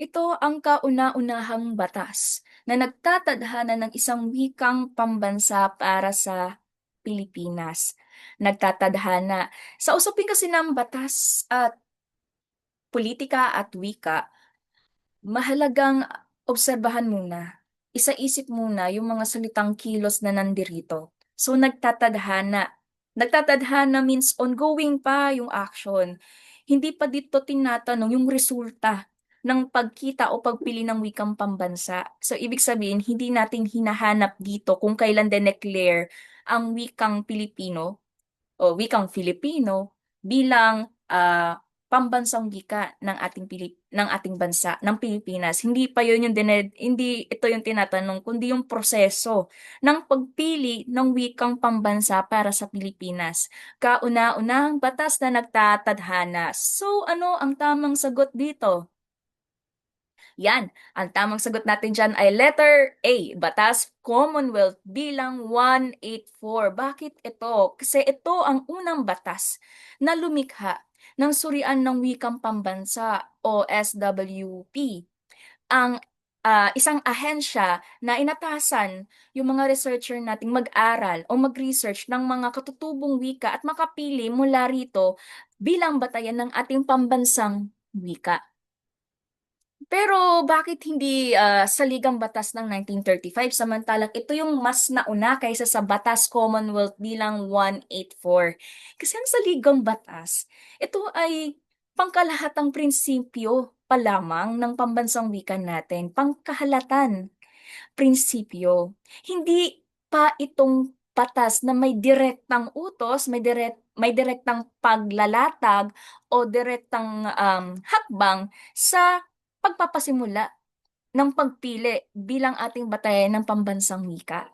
Ito ang kauna-unahang batas na nagtatadhana ng isang wikang pambansa para sa Pilipinas. Nagtatadhana. Sa usapin kasi ng batas at politika at wika, mahalagang obserbahan muna. Isaisip muna yung mga salitang kilos na nandirito. So nagtatadhana. Nagtatadhana means ongoing pa yung action. Hindi pa dito tinatanong yung resulta ng pagkita o pagpili ng wikang pambansa. So ibig sabihin, hindi natin hinahanap dito kung kailan dineclare ang wikang Pilipino o wikang Filipino bilang pambansang wika ng ng ating bansa, ng Pilipinas. Hindi pa yun yung hindi ito yung tinatanong, kundi yung proseso ng pagpili ng wikang pambansa para sa Pilipinas. Kauna-unahang batas na nagtatadhana. So, ano ang tamang sagot dito? Yan, ang tamang sagot natin dyan ay letter A, Batas Commonwealth bilang 184. Bakit ito? Kasi ito ang unang batas na lumikha ng Surian ng Wikang Pambansa o SWP. Ang isang ahensya na inatasan yung mga researcher nating mag-aral o mag-research ng mga katutubong wika at makapili mula rito bilang batayan ng ating pambansang wika. Pero bakit hindi saligang batas ng 1935 samantalang ito yung mas nauna kaysa sa Batas Commonwealth bilang 184? Kasi ang saligang batas, ito ay pangkalahatang prinsipyo pa lamang ng pambansang wika natin, pangkahalatan prinsipyo. Hindi pa itong batas na may direktang utos, may direktang paglalatag o direktang hakbang sa pagpapasimula ng pagpili bilang ating batayan ng pambansang wika.